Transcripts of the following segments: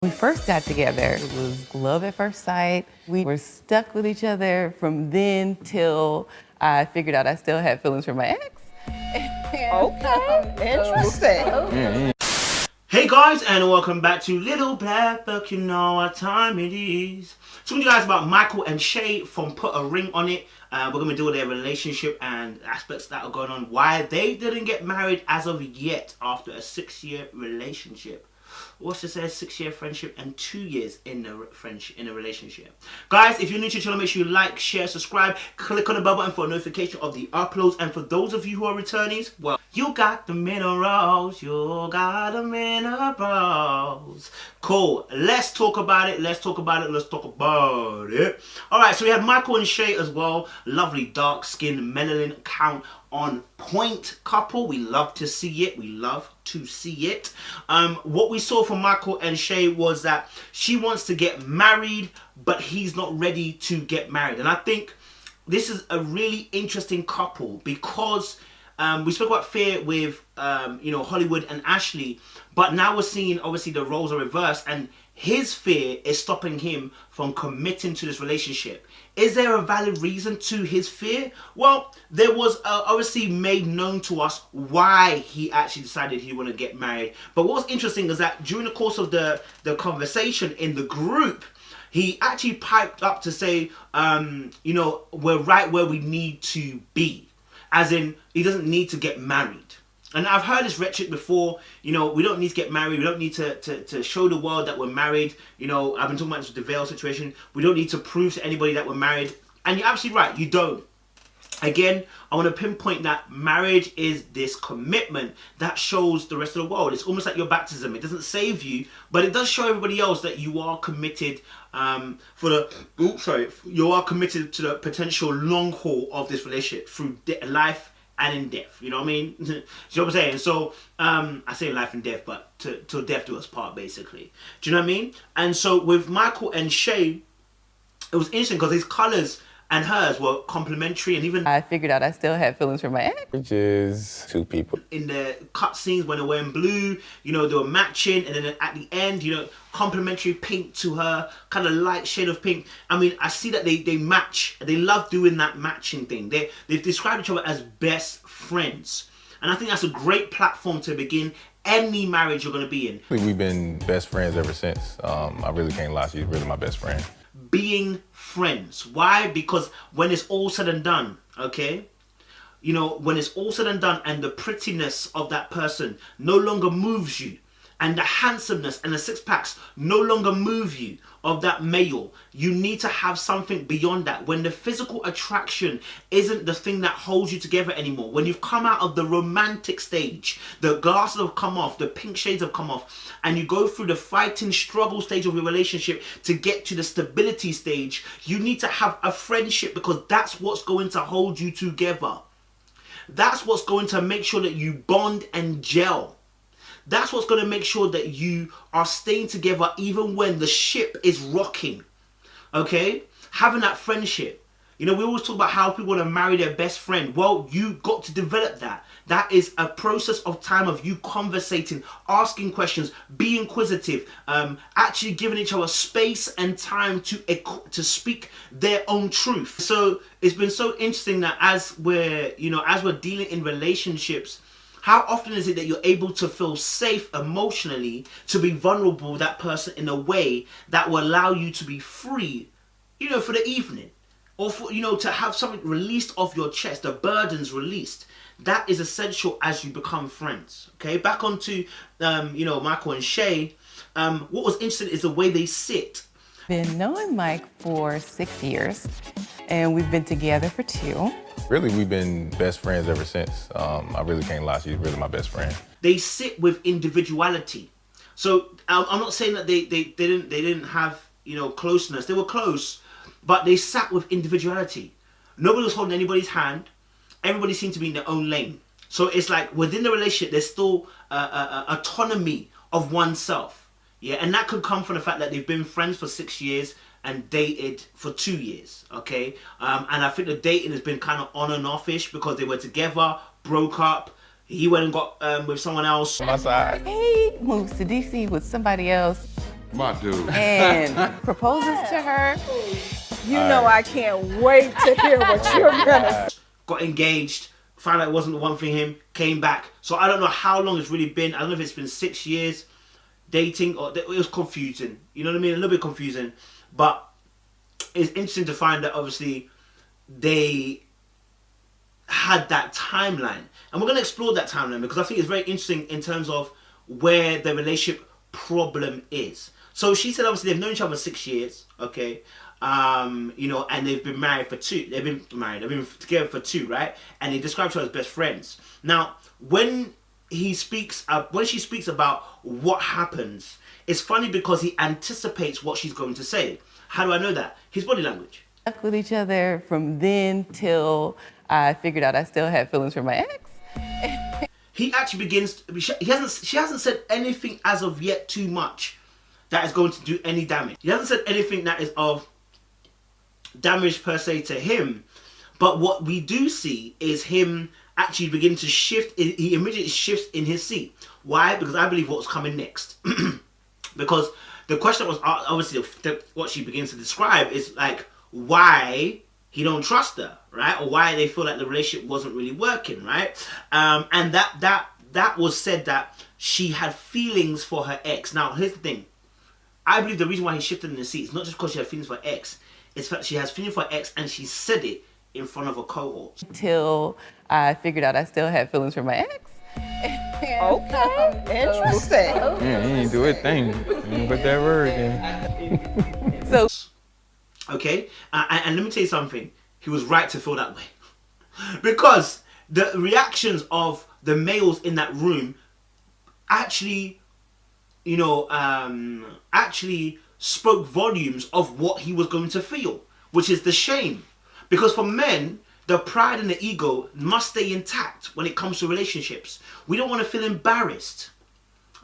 we first got together, it was love at first sight. We were stuck with each other from then till I figured out I still had feelings for my ex. Okay, interesting. Hey guys, and welcome back to Little Black Book. You know what time it is. Talking to you guys about Michael and Shay from Put a Ring on It. We're going to deal with their relationship and aspects that are going on. Why they didn't get married as of yet after a 6-year relationship. What's to say 6-year friendship and 2 years in a relationship. Guys, if you're new to the channel, make sure you like, share, subscribe, click on the bell button for a notification of the uploads. And for those of you who are returnees, well, you got the minerals, you got the minerals. Cool, let's talk about it, let's talk about it. Alright, so we have Michael and Shay as well. Lovely dark skin, melanin count on point couple. We love to see it. What we saw from Michael and Shay was that she wants to get married, but he's not ready to get married. And I think this is a really interesting couple because we spoke about fear with Hollywood and Ashley, but now we're seeing obviously the roles are reversed and his fear is stopping him from committing to this relationship. Is there a valid reason to his fear? Well, there was obviously made known to us why he actually decided he wanted to get married. But what's interesting is that during the course of the conversation in the group, he actually piped up to say, we're right where we need to be. As in, he doesn't need to get married. And I've heard this rhetoric before, we don't need to get married, we don't need to show the world that we're married. I've been talking about this with the veil situation. We don't need to prove to anybody that we're married. And you're absolutely right, you don't. Again, I want to pinpoint that marriage is this commitment that shows the rest of the world. It's almost like your baptism. It doesn't save you, but it does show everybody else that you are committed you are committed to the potential long haul of this relationship through life and in death. You know what I mean? You know what I'm saying? So, I say life and death, but till death do us part, basically. Do you know what I mean? And so with Michael and Shay, it was interesting because his colours and hers were complementary, and even I figured out I still had feelings for my ex. Which is two people. In the cut scenes when they were wearing blue, they were matching, and then at the end, complementary pink to her, kind of light shade of pink. I mean, I see that they match. They love doing that matching thing. They've described each other as best friends. And I think that's a great platform to begin any marriage you're going to be in. We've been best friends ever since. I really can't lie, she's really my best friend. Being friends. Why? Because when it's all said and done, okay? When it's all said and done and the prettiness of that person no longer moves you, and the handsomeness and the six packs no longer move you of that male, you need to have something beyond that. When the physical attraction isn't the thing that holds you together anymore, when you've come out of the romantic stage, the glasses have come off, the pink shades have come off, and you go through the fighting struggle stage of your relationship to get to the stability stage, you need to have a friendship, because that's what's going to hold you together. That's what's going to make sure that you bond and gel. That's what's going to make sure that you are staying together even when the ship is rocking. Okay? Having that friendship. We always talk about how people want to marry their best friend. Well, you got to develop that. That is a process of time of you conversating, asking questions, being inquisitive, actually giving each other space and time to speak their own truth. So it's been so interesting that as we're dealing in relationships, how often is it that you're able to feel safe emotionally to be vulnerable with that person in a way that will allow you to be free, for the evening, or for, to have something released off your chest, the burdens released. That is essential as you become friends. Okay, back onto Michael and Shay. What was interesting is the way they sit. Been knowing Mike for 6 years, and we've been together for 2. Really, we've been best friends ever since. I really can't lie, she's really my best friend. They sit with individuality. So I'm not saying that they didn't have closeness. They were close, but they sat with individuality. Nobody was holding anybody's hand. Everybody seemed to be in their own lane. So it's like within the relationship, there's still autonomy of oneself. Yeah, and that could come from the fact that they've been friends for 6 years and dated for 2 years, okay? And I think the dating has been kind of on and off-ish because they were together, broke up, he went and got with someone else. On my side. He moves to DC with somebody else. My dude. and proposes to her. You know I can't wait to hear what you're gonna say. Got engaged, found out it wasn't the one for him, came back. So I don't know how long it's really been. I don't know if it's been 6 years dating, or it was confusing. You know what I mean? A little bit confusing. But it's interesting to find that obviously they had that timeline. And we're going to explore that timeline because I think it's very interesting in terms of where the relationship problem is. So she said obviously they've known each other 6 years, okay? You know, and they've been married for 2. They've been together for 2, right? And they describe each other as best friends. Now, when she speaks about what happens, it's funny because he anticipates what she's going to say. How do I know that? His body language. Stuck with each other from then till I figured out I still had feelings for my ex. He actually begins. She hasn't said anything as of yet too much that is going to do any damage. He hasn't said anything that is of damage per se to him. But what we do see is him actually begin to shift. He immediately shifts in his seat. Why? Because I believe what's coming next. Because the question was obviously what she begins to describe is like why he don't trust her, right? Or why they feel like the relationship wasn't really working, right? And that was said that she had feelings for her ex. Now here's the thing. I believe the reason why he shifted in the seat is not just because she had feelings for her ex. It's that she has feelings for her ex and she said it in front of a cohort. Till I figured out I still had feelings for my ex. Okay, interesting. Yeah, he ain't do a thing. He ain't put that word in. So, okay, and let me tell you something. He was right to feel that way. Because the reactions of the males in that room actually, you know, actually spoke volumes of what he was going to feel, which is the shame. Because for men, the pride and the ego must stay intact when it comes to relationships. We don't want to feel embarrassed,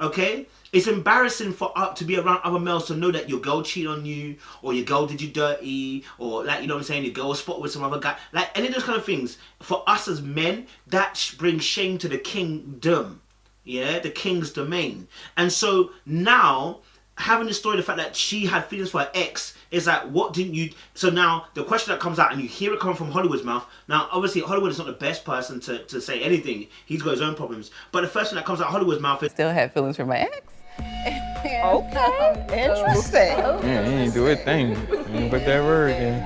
okay? It's embarrassing for to be around other males to know that your girl cheated on you, or your girl did you dirty, or like, you know what I'm saying, your girl was spotted with some other guy. Like, any of those kind of things. For us as men, that brings shame to the kingdom, yeah? The king's domain. And so now, having the story, the fact that she had feelings for her ex, is like, what didn't you... So now, the question that comes out, and you hear it coming from Hollywood's mouth. Now, obviously, Hollywood is not the best person to say anything. He's got his own problems. But the first thing that comes out of Hollywood's mouth is... still had feelings for my ex. Okay, interesting. Yeah, he ain't do a thing. He ain't put that word in.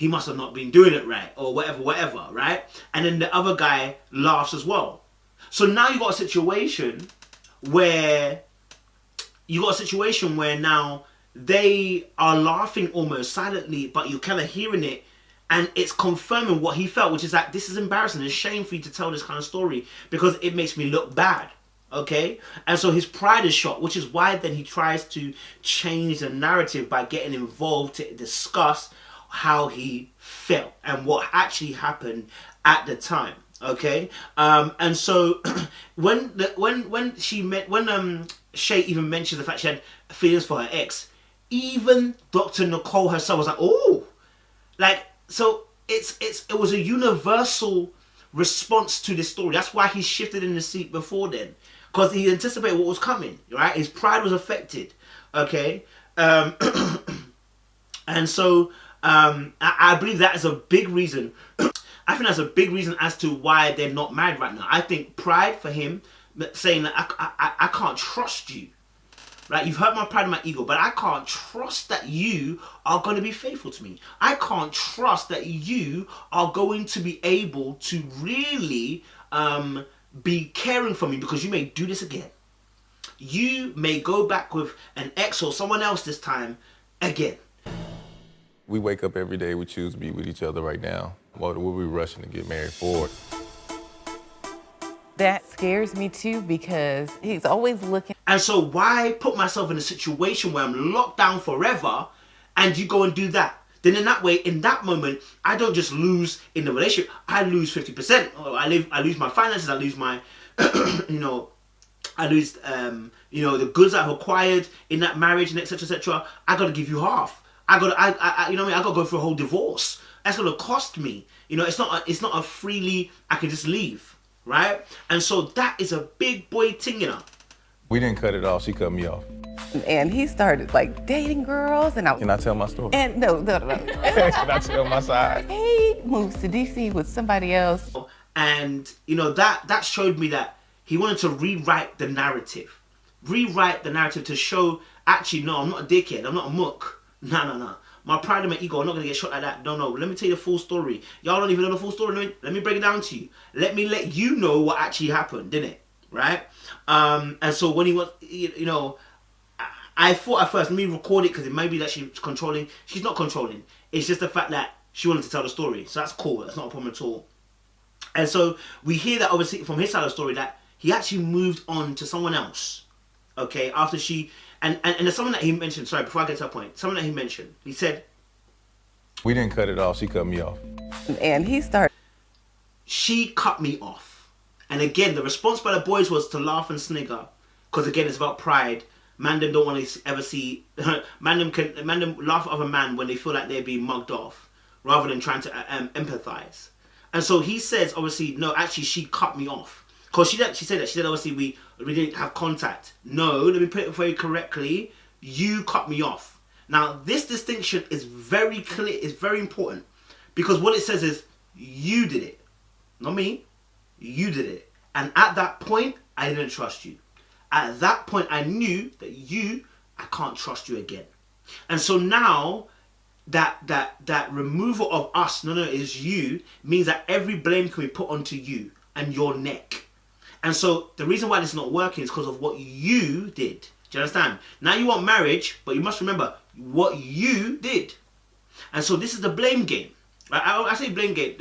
he must have not been doing it right, or whatever, right? And then the other guy laughs as well. So now you got a situation where... now they are laughing almost silently, but you're kind of hearing it, and it's confirming what he felt, which is that this is embarrassing. It's shame for you to tell this kind of story because it makes me look bad, okay? And so his pride is shot, which is why then he tries to change the narrative by getting involved to discuss how he felt and what actually happened at the time, okay? And so when Shay even mentions the fact she had feelings for her ex, even Dr. Nicole herself was like, oh, like, so it was a universal response to this story. That's why he shifted in the seat before then, because he anticipated what was coming, right? His pride was affected, okay? And so I believe that is a big reason. I think that's a big reason as to why they're not married right now. I think pride for him, saying that I can't trust you. Right? You've hurt my pride and my ego, but I can't trust that you are going to be faithful to me. I can't trust that you are going to be able to really be caring for me, because you may do this again. You may go back with an ex or someone else this time again. We wake up every day, we choose to be with each other right now. What are we rushing to get married for? That scares me too, because he's always looking. And so why put myself in a situation where I'm locked down forever and you go and do that? Then in that way, in that moment, I don't just lose in the relationship, I lose 50%. I lose my finances, I lose my, I lose, the goods I've acquired in that marriage, and etc., etc. I got to give you half. I got to go through a whole divorce. That's going to cost me. It's not a freely, I can just leave. Right? And so that is a big boy thing, We didn't cut it off. She cut me off. And he started like dating girls, and Can I tell my story? And no. Can I tell my side? He moves to DC with somebody else. And you know that showed me that he wanted to rewrite the narrative to show, actually, no, I'm not a dickhead, I'm not a muck. No. My pride and my ego, I'm not gonna get shot like that. No. Let me tell you the full story. Y'all don't even know the full story. Let me break it down to you. Let me let you know what actually happened, didn't it? Right? And so when he was, you know, I thought at first, let me record it because it may be that she's controlling. She's not controlling. It's just the fact that she wanted to tell the story. So that's cool. That's not a problem at all. And so we hear that obviously from his side of the story that he actually moved on to someone else. Okay, after she and there's someone that he mentioned. Sorry, before I get to that point, someone that he mentioned. He said, We didn't cut it off. She cut me off. And he started. She cut me off. And again, the response by the boys was to laugh and snigger, because again, it's about pride. Man them don't want to ever see. Man them laugh at other man when they feel like they're being mugged off, rather than trying to empathize. And so he says, obviously, no, actually, she cut me off. Because she said that. She said, obviously, we didn't have contact. No, let me put it very correctly. You cut me off. Now, this distinction is very clear. It's very important. Because what it says is, you did it. Not me. You did it. And at that point, I didn't trust you. At that point, I knew that I can't trust you again. And so now, that removal of us, no, is you, means that every blame can be put onto you and your neck. And so the reason why this is not working is because of what you did. Do you understand? Now you want marriage, but you must remember what you did. And so this is the blame game. I say blame game.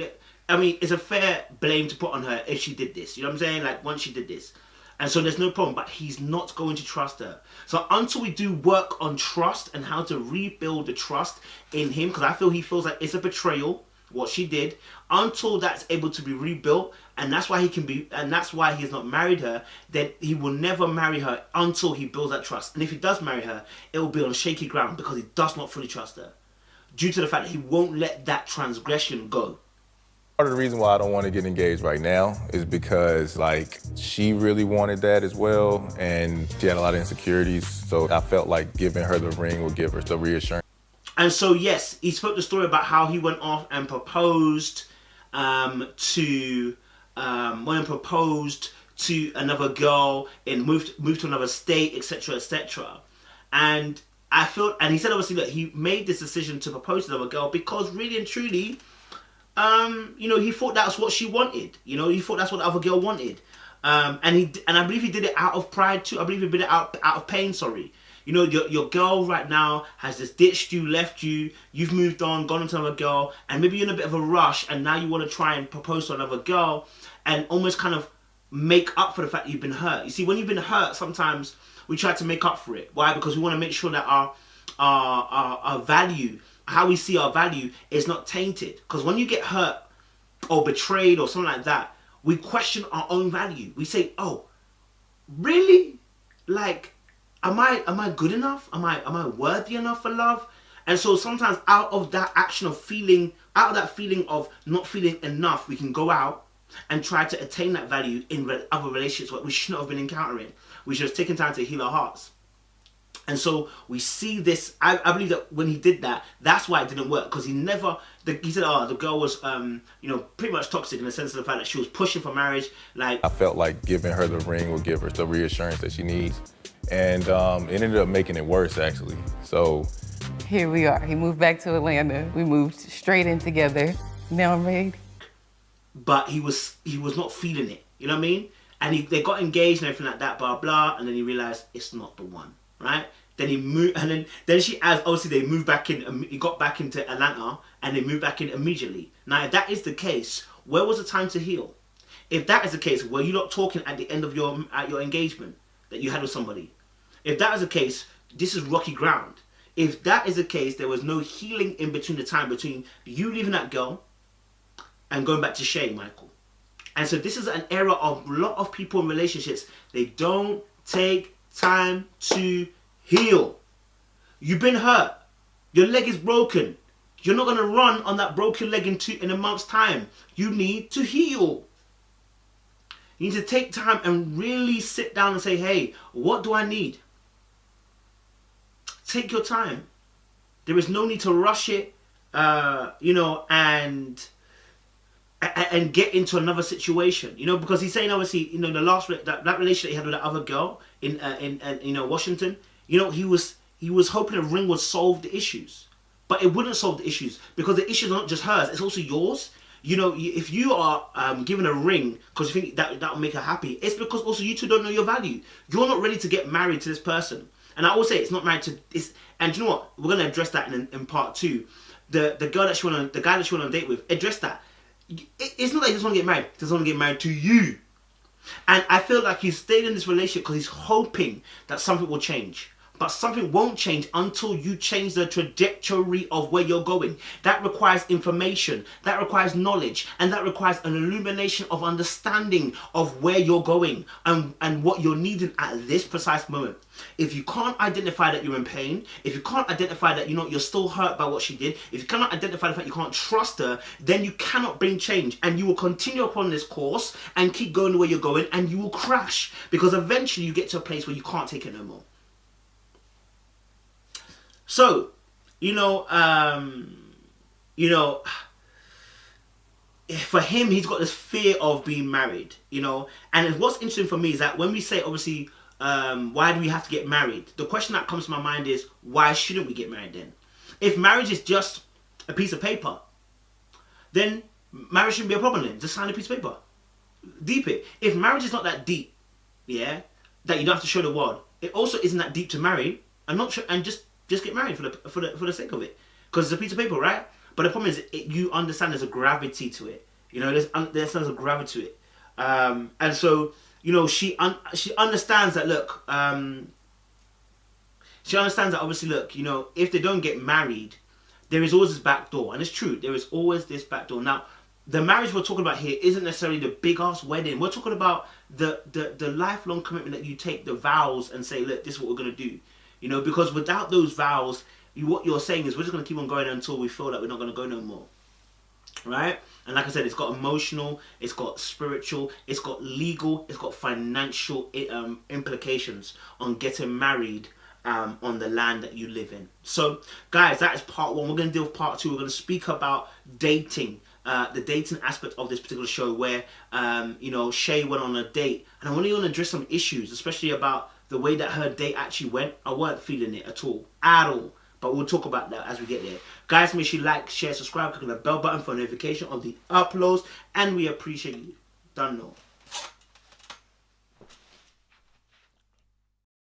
I mean, it's a fair blame to put on her if she did this. You know what I'm saying? Like, once she did this. And so there's no problem, but he's not going to trust her. So until we do work on trust and how to rebuild the trust in him, because I feel he feels like it's a betrayal, what she did, until that's able to be rebuilt, and that's why he's not married her, then he will never marry her until he builds that trust. And if he does marry her, it will be on shaky ground because he does not fully trust her, due to the fact that he won't let that transgression go. Part of the reason why I don't want to get engaged right now is because, like, she really wanted that as well, and she had a lot of insecurities, so I felt like giving her the ring would give her the reassurance. And so, yes, he spoke the story about how he went off and proposed to another girl and moved to another state, etc., etc. And I feel, and he said obviously that he made this decision to propose to another girl because really and truly, he thought that's what she wanted. He thought that's what the other girl wanted. And I believe he did it out of pride too. I believe he did it out of pain. Sorry. Your girl right now has just ditched you, left you. You've moved on, gone into another girl, and maybe you're in a bit of a rush, and now you want to try and propose to another girl, and almost kind of make up for the fact that you've been hurt. You see, when you've been hurt, sometimes we try to make up for it. Why? Because we want to make sure that our value, how we see our value, is not tainted. Because when you get hurt or betrayed or something like that, we question our own value. We say, "Oh, really? Like, am I good enough? Am I worthy enough for love?" And so sometimes out of that action of feeling, out of that feeling of not feeling enough, we can go out and try to attain that value in other relationships that we shouldn't have been encountering. We should have taken time to heal our hearts. And so we see this. I believe that when he did that, that's why it didn't work, because he said, the girl was, pretty much toxic in the sense of the fact that she was pushing for marriage. Like, I felt like giving her the ring would give her the reassurance that she needs. And it ended up making it worse, actually. So here we are. He moved back to Atlanta. We moved straight in together. Now I'm married. But he was not feeling it. You know what I mean? And they got engaged and everything like that, blah, blah. And then he realized it's not the one, right? Then he moved, and then she, as obviously they moved back in, he got back into Atlanta, and they moved back in immediately. Now, if that is the case, where was the time to heal? If that is the case, were you not talking at the end of your engagement that you had with somebody? If that is the case, this is rocky ground. If that is the case, there was no healing in between the time between you leaving that girl and going back to Shay, Michael. And so this is an era of a lot of people in relationships. They don't take time to heal. You've been hurt. Your leg is broken. You're not going to run on that broken leg in a month's time. You need to heal. You need to take time and really sit down and say, hey, what do I need? Take your time. There is no need to rush it, you know, and get into another situation, you know, because he's saying obviously, you know, the last that relationship he had with that other girl in you know, Washington, you know, he was hoping a ring would solve the issues, but it wouldn't solve the issues because the issues are not just hers, it's also yours. You know, if you are given a ring because you think that will make her happy, it's because also you two don't know your value. You're not ready to get married to this person. And I always say it's not married to this. And you know what? We're gonna address that in part 2. The guy that she went on a date with, address that. It's not like he doesn't want to get married. He doesn't want to get married to you. And I feel like he's stayed in this relationship because he's hoping that something will change. But something won't change until you change the trajectory of where you're going. That requires information, that requires knowledge, and that requires an illumination of understanding of where you're going and what you're needing at this precise moment. If you can't identify that you're in pain, if you can't identify that you're still hurt by what she did, if you cannot identify the fact you can't trust her, then you cannot bring change, and you will continue upon this course and keep going the way you're going, and you will crash because eventually you get to a place where you can't take it no more. So, for him, he's got this fear of being married, and what's interesting for me is that when we say, obviously, why do we have to get married? The question that comes to my mind is, why shouldn't we get married then? If marriage is just a piece of paper, then marriage shouldn't be a problem then. Just sign a piece of paper. Deep it. If marriage is not that deep, that you don't have to show the world, it also isn't that deep to marry, and just get married for the sake of it, because it's a piece of paper, right? But the problem is, you understand there's a gravity to it. There's a gravity to it, and so she understands that. Look, she understands that. Obviously, look, if they don't get married, there is always this back door, and it's true. There is always this back door. Now, the marriage we're talking about here isn't necessarily the big ass wedding. We're talking about the lifelong commitment that you take, the vows, and say, look, this is what we're gonna do. Because without those vows, what you're saying is we're just going to keep on going until we feel that we're not going to go no more. Right? And like I said, it's got emotional, it's got spiritual, it's got legal, it's got financial implications on getting married on the land that you live in. So, guys, that is part 1. We're going to deal with part 2. We're going to speak about dating. The dating aspect of this particular show where, Shay went on a date. And I want to address some issues, especially about the way that her date actually went. I weren't feeling it at all. But we'll talk about that as we get there. Guys, make sure you like, share, subscribe, click on the bell button for a notification of the uploads. And we appreciate you. Done know.